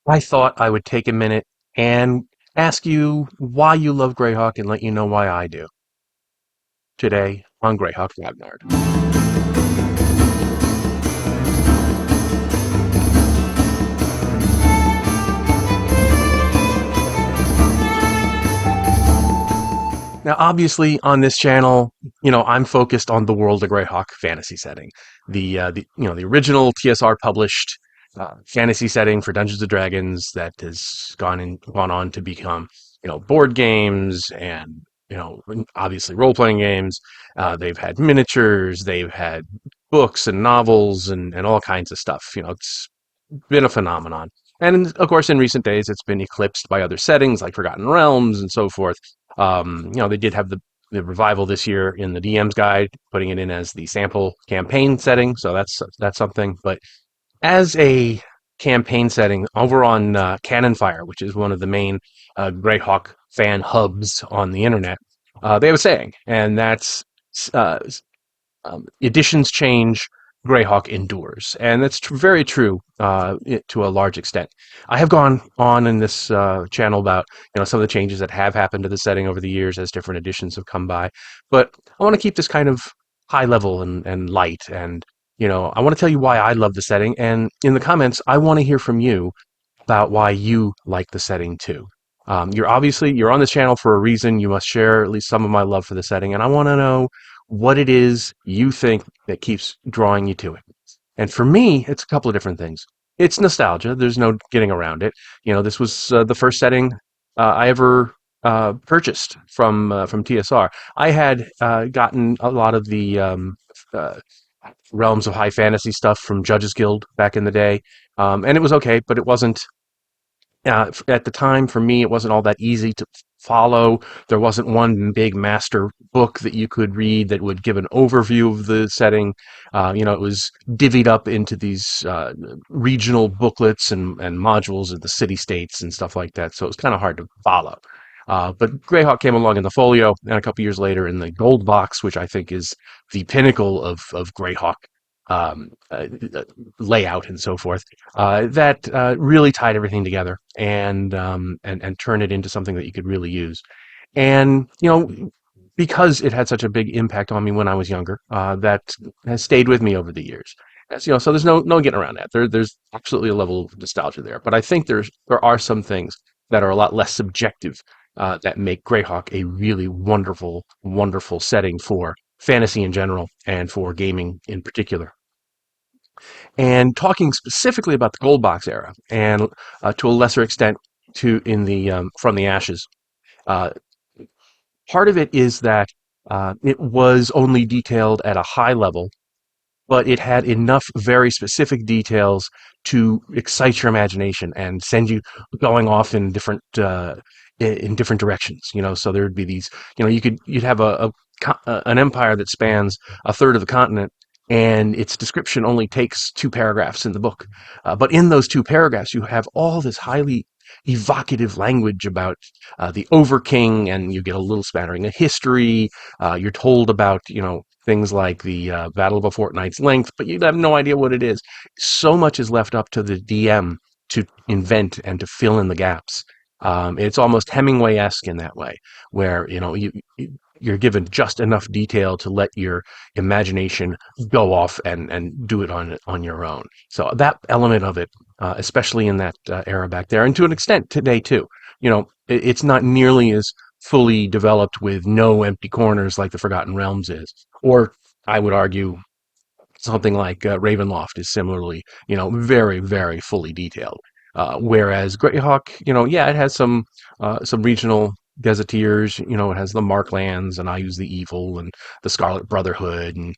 I thought I would take a minute and ask you why you love Greyhawk and let you know why I do. Today on Greyhawk Ragnar. Now, obviously, on this channel, I'm focused on the World of Greyhawk fantasy setting, the original TSR published fantasy setting for Dungeons and Dragons that has gone on to become, board games and obviously role playing games. They've had miniatures, they've had books and novels and all kinds of stuff. It's been a phenomenon. And of course, in recent days, it's been eclipsed by other settings like Forgotten Realms and so forth. They did have the revival this year in the DM's guide, putting it in as the sample campaign setting. So that's something. But as a campaign setting over on Cannon Fire, which is one of the main Greyhawk fan hubs on the internet, they have a saying, and that's uh, editions change, Greyhawk endures, and that's very true to a large extent. I have gone on in this channel about some of the changes that have happened to the setting over the years as different editions have come by, but I want to keep this kind of high level and light, and I want to tell you why I love the setting, and in the comments I want to hear from you about why you like the setting too. You're on this channel for a reason. You must share at least some of my love for the setting, and I want to know what it is you think that keeps drawing you to it. And for me, it's a couple of different things. It's nostalgia. There's no getting around it. This was the first setting I ever purchased from TSR. I had gotten a lot of the uh, realms of high fantasy stuff from Judges Guild back in the day, and it was okay, but it wasn't at the time, for me, it wasn't all that easy to follow. There wasn't one big master book that you could read that would give an overview of the setting. It was divvied up into these regional booklets and modules of the city states and stuff like that. So it was kind of hard to follow. But Greyhawk came along in the folio, and a couple years later in the gold box, which I think is the pinnacle of Greyhawk um, uh, layout and so forth. That really tied everything together and turned it into something that you could really use. And because it had such a big impact on me when I was younger, that has stayed with me over the years. So there's no getting around that. There's absolutely a level of nostalgia there. But I think there are some things that are a lot less subjective that make Greyhawk a really wonderful, wonderful setting for fantasy in general and for gaming in particular. And talking specifically about the gold box era, and to a lesser extent to in the from the ashes. Uh, Part of it is that it was only detailed at a high level, but it had enough very specific details to excite your imagination and send you going off in different directions. So there would be these. You'd have an empire that spans a third of the continent, and its description only takes 2 paragraphs in the book. But in those 2 paragraphs, you have all this highly evocative language about the Overking, and you get a little smattering of history. You're told about, things like the Battle of a Fortnight's Length, but you have no idea what it is. So much is left up to the DM to invent and to fill in the gaps. It's almost Hemingway-esque in that way, where you're given just enough detail to let your imagination go off and do it on your own. So that element of it, especially in that era back there, and to an extent today too, it's not nearly as fully developed with no empty corners like the Forgotten Realms is, or I would argue something like Ravenloft is similarly, very, very fully detailed. Whereas Greyhawk, yeah, it has some regional gazetteers. It has the Marklands, and I use the Evil, and the Scarlet Brotherhood, and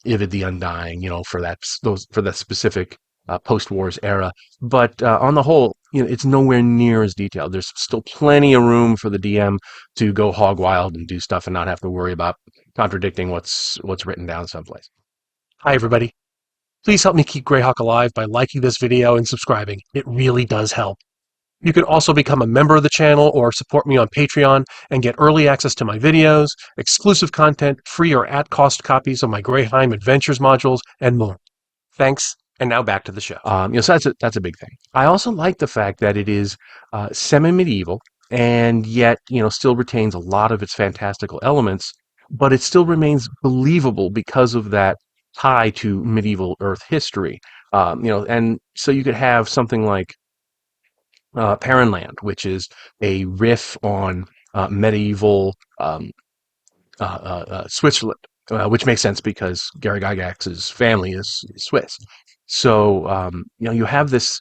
Ivid the Undying. For that specific post-wars era. But on the whole, it's nowhere near as detailed. There's still plenty of room for the DM to go hog wild and do stuff and not have to worry about contradicting what's written down someplace. Hi, everybody. Please help me keep Greyhawk alive by liking this video and subscribing. It really does help. You can also become a member of the channel or support me on Patreon and get early access to my videos, exclusive content, free or at-cost copies of my Greyheim Adventures modules, and more. Thanks, And now back to the show. So that's a big thing. I also like the fact that it is semi-medieval and yet still retains a lot of its fantastical elements, but it still remains believable because of that tie to medieval Earth history. And so you could have something like Paranland, which is a riff on medieval Switzerland, which makes sense because Gary Gygax's family is Swiss. So you have this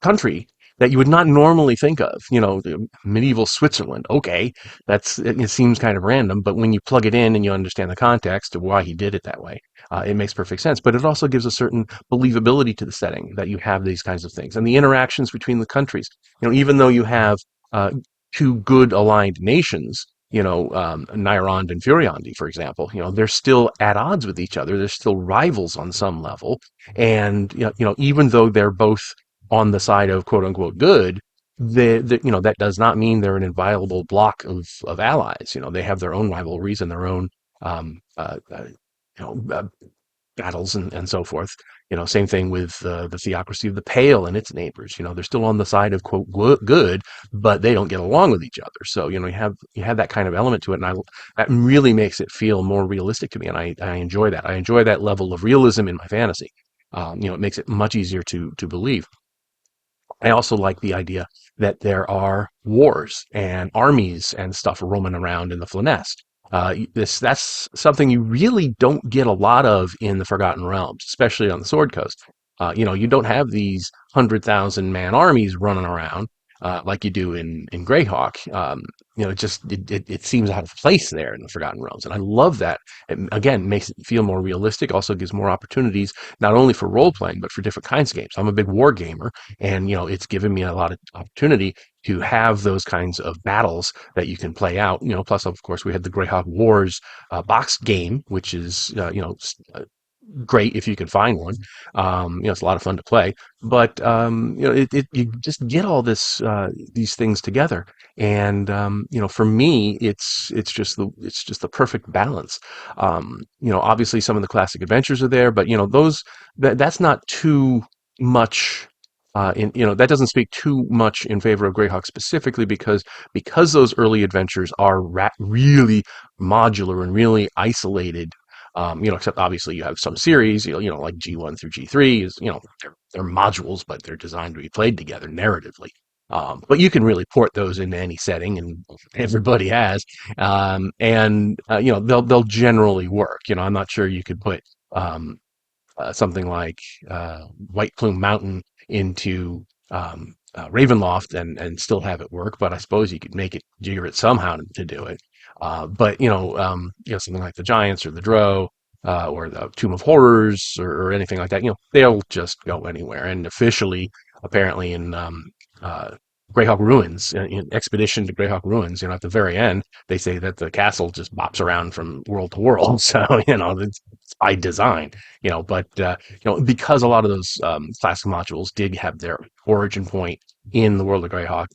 country that you would not normally think of. The medieval Switzerland. Okay, it seems kind of random, but when you plug it in and you understand the context of why he did it that way, it makes perfect sense. But it also gives a certain believability to the setting that you have these kinds of things and the interactions between the countries. Even though you have uh, two good aligned nations. Nyrond and Furiondi, for example, they're still at odds with each other. They're still rivals on some level. And, even though they're both on the side of quote unquote good, that does not mean they're an inviolable block of allies. They have their own rivalries and their own um, uh, uh, you know battles and so forth. Same thing with the theocracy of the Pale and its neighbors. They're still on the side of quote good, but they don't get along with each other. So you have that kind of element to it, and that really makes it feel more realistic to me, and I enjoy that. I enjoy that level of realism in my fantasy. It makes it much easier to believe. I also like the idea that there are wars and armies and stuff roaming around in the Flonest. That's something you really don't get a lot of in the Forgotten Realms, especially on the Sword Coast. You don't have these 100,000 man armies running around like you do in Greyhawk. It seems out of place there in the Forgotten Realms, and I love that. It again makes it feel more realistic. Also gives more opportunities not only for role playing but for different kinds of games. I'm a big war gamer, and it's given me a lot of opportunity to have those kinds of battles that you can play out. Plus of course we had the Greyhawk Wars box game, which is great if you can find one. It's a lot of fun to play, but you just get all these things together, and for me, it's just the perfect balance. Obviously, some of the classic adventures are there, but that's not too much. That doesn't speak too much in favor of Greyhawk specifically because those early adventures are really modular and really isolated. Except obviously you have some series, like G1 through G3 is, they're modules, but they're designed to be played together narratively. But you can really port those into any setting, and everybody has, and they'll generally work. I'm not sure you could put something like White Plume Mountain into Ravenloft and still have it work, but I suppose you could make it jigger it somehow to do it. But something like the Giants or the Drow or the Tomb of Horrors or anything like that, they'll just go anywhere. And officially, apparently, in Greyhawk Ruins, in Expedition to Greyhawk Ruins, at the very end, they say that the castle just bops around from world to world. So, it's by design, but, because a lot of those classic modules did have their origin point in the world of Greyhawk,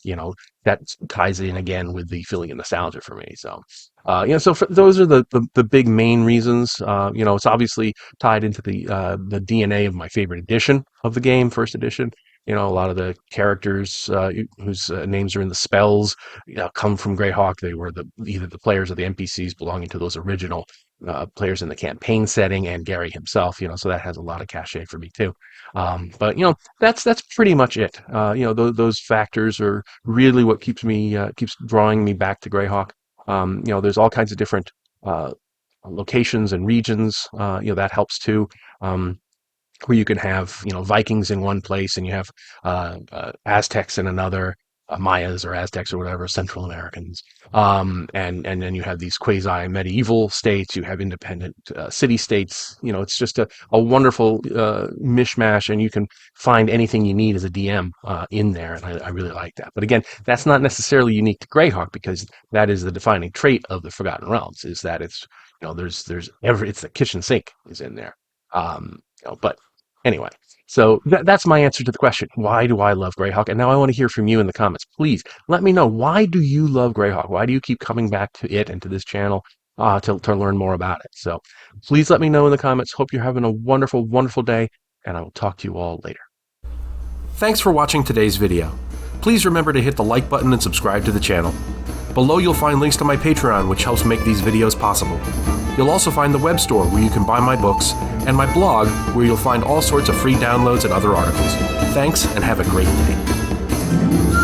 that ties in again with the feeling of nostalgia for me. So, those are the big main reasons. It's obviously tied into the DNA of my favorite edition of the game, first edition. A lot of the characters whose names are in the spells, come from Greyhawk. They were either the players or the NPCs belonging to those original players in the campaign setting, and Gary himself. So that has a lot of cachet for me too. But that's pretty much it. Those factors are really what keeps drawing me back to Greyhawk. There's all kinds of different locations and regions. That helps too. Where you can have Vikings in one place and you have Aztecs in another, Mayas or Aztecs or whatever, Central Americans, and then you have these quasi medieval states. You have independent city states. It's just a wonderful mishmash, and you can find anything you need as a DM in there, and I really like that. But again, that's not necessarily unique to Greyhawk because that is the defining trait of the Forgotten Realms is that it's it's the kitchen sink is in there. But anyway, so that's my answer to the question. Why do I love Greyhawk? And now I want to hear from you in the comments. Please let me know, why do you love Greyhawk? Why do you keep coming back to it and to this channel? to learn more about it. So please let me know in the comments. Hope you're having a wonderful, wonderful day, and I will talk to you all later. Thanks for watching today's video. Please remember to hit the like button and subscribe to the channel. Below you'll find links to my Patreon, which helps make these videos possible. You'll also find the web store where you can buy my books, and my blog where you'll find all sorts of free downloads and other articles. Thanks, and have a great day.